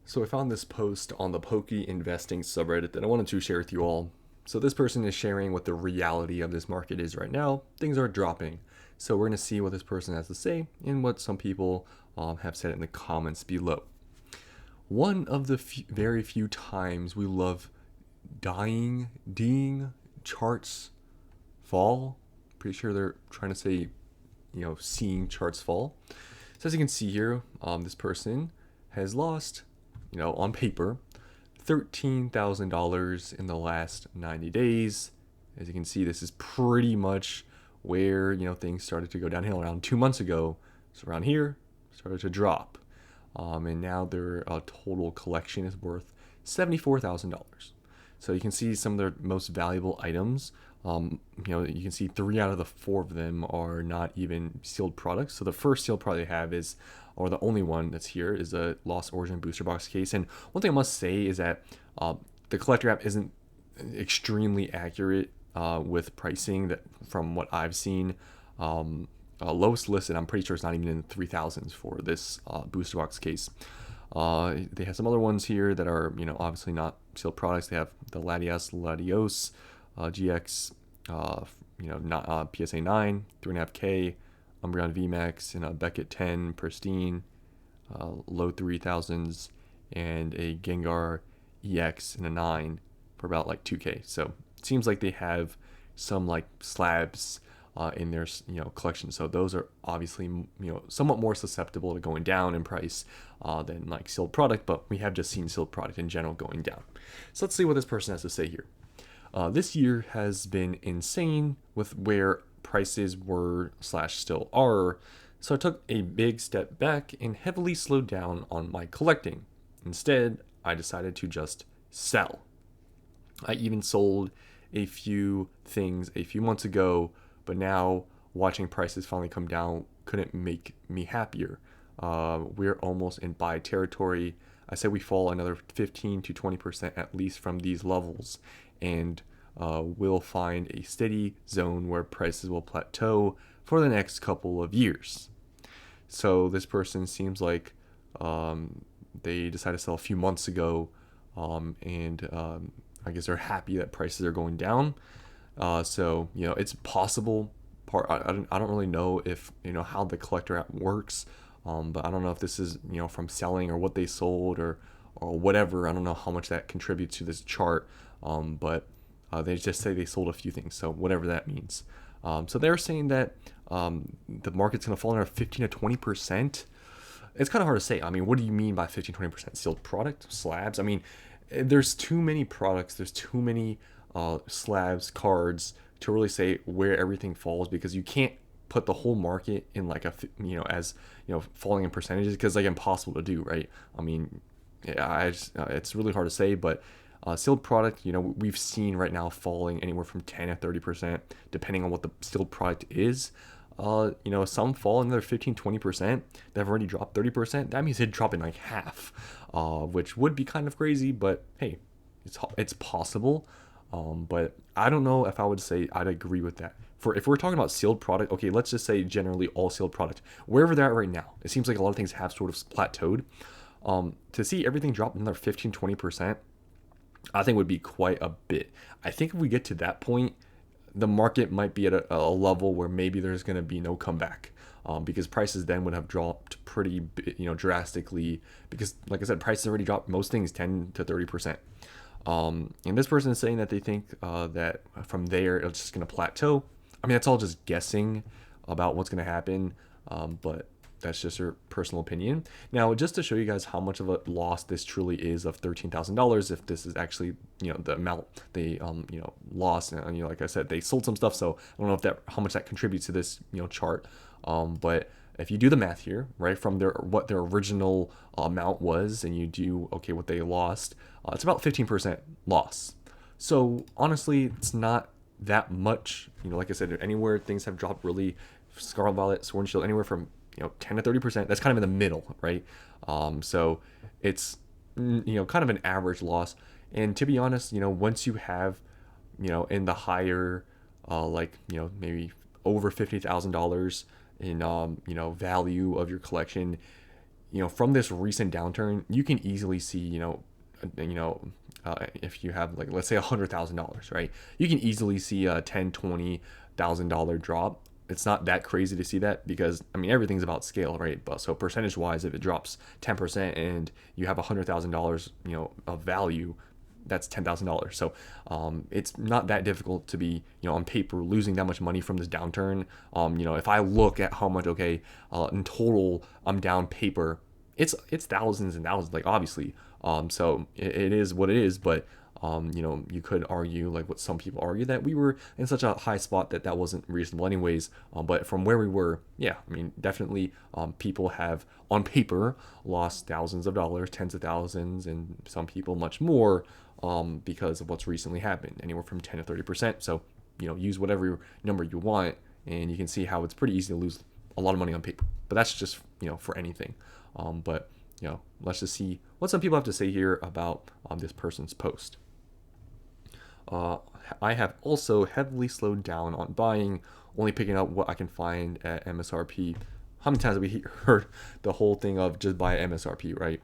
So I found this post on the Pokey Investing subreddit that I wanted to share with you all. So this person is sharing what the reality of this market is right now. Things are dropping. So we're going to see what this person has to say and what some people have said in the comments below. One of the very few times we love Ding charts fall. Pretty sure they're trying to say, seeing charts fall. So as you can see here, this person has lost, on paper, $13,000 in the last 90 days. As you can see, this is pretty much where, things started to go downhill around 2 months ago. So around here, started to drop. And now their total collection is worth $74,000. So you can see some of their most valuable items. You can see 3 out of the 4 of them are not even sealed products. So the first sealed product they have is, or the only one that's here, is a Lost Origin booster box case. And one thing I must say is that the collector app isn't extremely accurate with pricing. That from what I've seen, lowest listed, I'm pretty sure it's not even in the 3,000s for this booster box case. They have some other ones here that are, obviously not sealed products. They have the Latios GX, not PSA 9, 3.5K, Umbreon VMAX, and a Beckett 10 Pristine, low 3,000s, and a Gengar EX in a 9 for about like 2K. So it seems like they have some like slabs in their collection. So those are obviously somewhat more susceptible to going down in price than like sealed product, but we have just seen sealed product in general going down. So let's see what this person has to say here. This year has been insane with where prices were / still are, so I took a big step back and heavily slowed down on my collecting. Instead, I decided to just sell. I even sold a few things a few months ago, but now watching prices finally come down couldn't make me happier. We're almost in buy territory. I said we fall another 15 to 20% at least from these levels, and we'll find a steady zone where prices will plateau for the next couple of years. So this person seems like they decided to sell a few months ago, and I guess they're happy that prices are going down. So it's possible. I don't really know if how the collector app works, but I don't know if this is from selling or what they sold or whatever. I don't know how much that contributes to this chart, but they just say they sold a few things, so whatever that means. So they're saying that the market's going to fall another 15 to 20%. It's kind of hard to say. I mean, what do you mean by 15-20% sealed product? Slabs? I mean, there's too many products. There's too many slabs, cards to really say where everything falls, because you can't put the whole market in like a as falling in percentages, because like impossible to do, right? I mean, it's really hard to say, but sealed product, we've seen right now falling anywhere from 10 to 30%, depending on what the sealed product is. Some fall another 15-20%. They've already dropped 30%. That means it'd drop in like half, which would be kind of crazy, but hey, it's possible. But I don't know if I would say I'd agree with that. If we're talking about sealed product, okay, let's just say generally all sealed product, wherever they're at right now, it seems like a lot of things have sort of plateaued. To see everything drop another 15-20%, I think would be quite a bit. I think if we get to that point, the market might be at a level where maybe there's going to be no comeback, because prices then would have dropped pretty, drastically. Because, like I said, prices already dropped most things 10 to 30%. And this person is saying that they think that from there it's just going to plateau. I mean, that's all just guessing about what's going to happen, but that's just her personal opinion. Now, just to show you guys how much of a loss this truly is of $13,000, if this is actually the amount they lost, and like I said, they sold some stuff, so I don't know if how much that contributes to this chart. But if you do the math here, right, from what their original amount was, and you do what they lost, it's about 15% loss. So honestly, it's not that much. Like I said, anywhere things have dropped really, Scarlet Violet, Sword and Shield, anywhere from 10 to 30%. That's kind of in the middle, right? So it's kind of an average loss. And to be honest, once you have in the higher maybe over $50,000 in value of your collection, from this recent downturn, you can easily see, if you have, like, let's say $100,000, right? You can easily see a $10,000-$20,000 drop. It's not that crazy to see that because, I mean, everything's about scale, right? But so percentage wise, if it drops 10% and you have $100,000, of value, that's $10,000. So it's not that difficult to be, on paper losing that much money from this downturn. If I look at how much, in total I'm down paper, it's thousands and thousands, like, obviously. So it is what it is, but you could argue, like what some people argue, that we were in such a high spot that wasn't reasonable anyways. But from where we were, yeah, I mean, definitely people have on paper lost thousands of dollars, tens of thousands, and some people much more because of what's recently happened, anywhere from 10 to 30%. So, use whatever number you want, and you can see how it's pretty easy to lose a lot of money on paper. But that's just, for anything. But let's just see what some people have to say here about this person's post. I have also heavily slowed down on buying, only picking up what I can find at MSRP. How many times have we heard the whole thing of just buy at MSRP, right?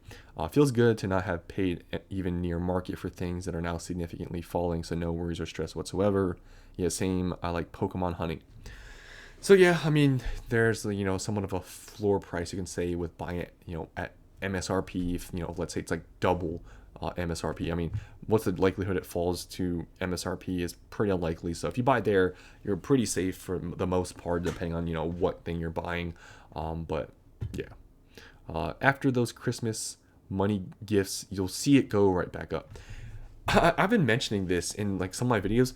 Feels good to not have paid even near market for things that are now significantly falling, so no worries or stress whatsoever. Yeah, same. I like Pokemon hunting. So yeah, I mean, there's somewhat of a floor price, you can say, with buying it at MSRP. If let's say it's like double MSRP. I mean, what's the likelihood it falls to MSRP is pretty unlikely. So if you buy there, you're pretty safe for the most part, depending on what thing you're buying. But yeah, after those Christmas money gifts, you'll see it go right back up. I've been mentioning this in like some of my videos.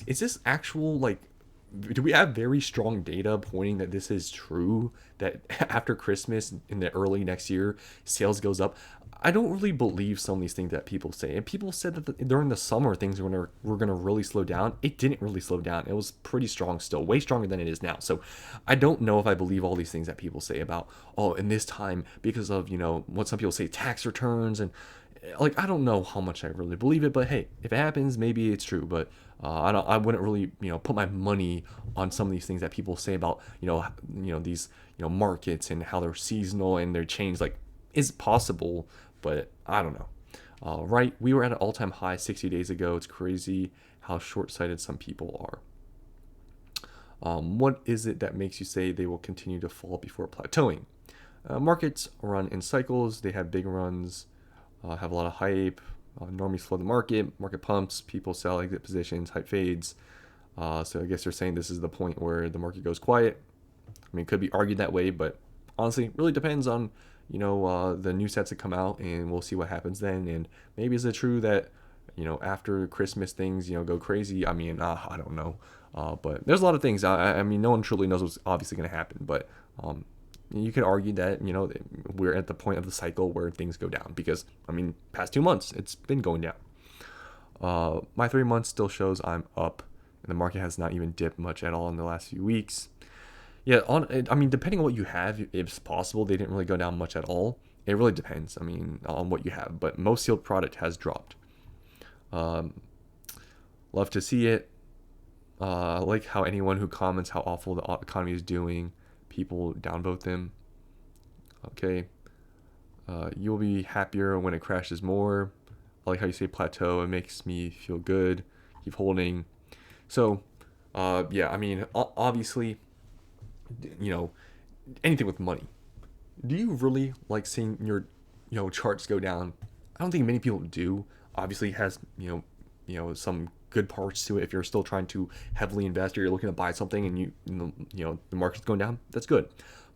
Is this actual, like, do we have very strong data pointing that this is true, that after Christmas in the early next year, sales goes up? I don't really believe some of these things that people say. And people said that during the summer things were going to really slow down. It didn't really slow down. It was pretty strong still, way stronger than it is now. So I don't know if I believe all these things that people say about, in this time, because of, what some people say, tax returns, and like, I don't know how much I really believe it, but hey, if it happens, maybe it's true. But I wouldn't really, put my money on some of these things that people say about, these, markets and how they're seasonal and they're changed. Like, it's possible, but I don't know. Right? We were at an all-time high 60 days ago. It's crazy how short-sighted some people are. What is it that makes you say they will continue to fall before plateauing? Markets run in cycles. They have big runs, have a lot of hype, normally slow the market pumps, people sell exit positions, hype fades. So I guess they're saying this is the point where the market goes quiet. I mean, it could be argued that way, but honestly, it really depends on, the new sets that come out, and we'll see what happens then. And maybe is it true that, after Christmas things, go crazy? I mean, I don't know. But there's a lot of things. I mean, no one truly knows what's obviously going to happen, but you could argue that, we're at the point of the cycle where things go down because, I mean, past 2 months, it's been going down. My 3 months still shows I'm up, and the market has not even dipped much at all in the last few weeks. Yeah, I mean, depending on what you have, if it's possible they didn't really go down much at all. It really depends, I mean, on what you have, but most sealed product has dropped. Love to see it. I like how anyone who comments how awful the economy is doing, people downvote them. Okay. You'll be happier when it crashes more. I like how you say plateau. It makes me feel good. Keep holding. So, yeah, I mean, obviously, anything with money. Do you really like seeing your, charts go down? I don't think many people do. Obviously, it has, some good parts to it. If you're still trying to heavily invest, or you're looking to buy something and the market's going down, that's good.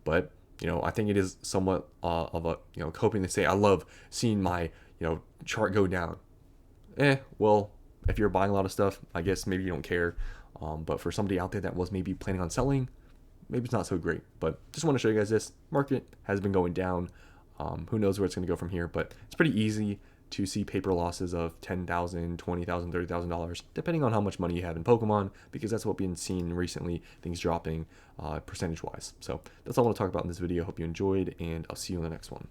But I think it is somewhat of a coping to say, I love seeing my chart go down. Well, if you're buying a lot of stuff, I guess maybe you don't care. But for somebody out there that was maybe planning on selling, maybe it's not so great. But just want to show you guys this market has been going down. Who knows where it's going to go from here? But it's pretty easy to see paper losses of $10,000, $20,000, $30,000, depending on how much money you have in Pokemon, because that's what we've been seeing recently, things dropping percentage-wise. So that's all I want to talk about in this video. Hope you enjoyed, and I'll see you in the next one.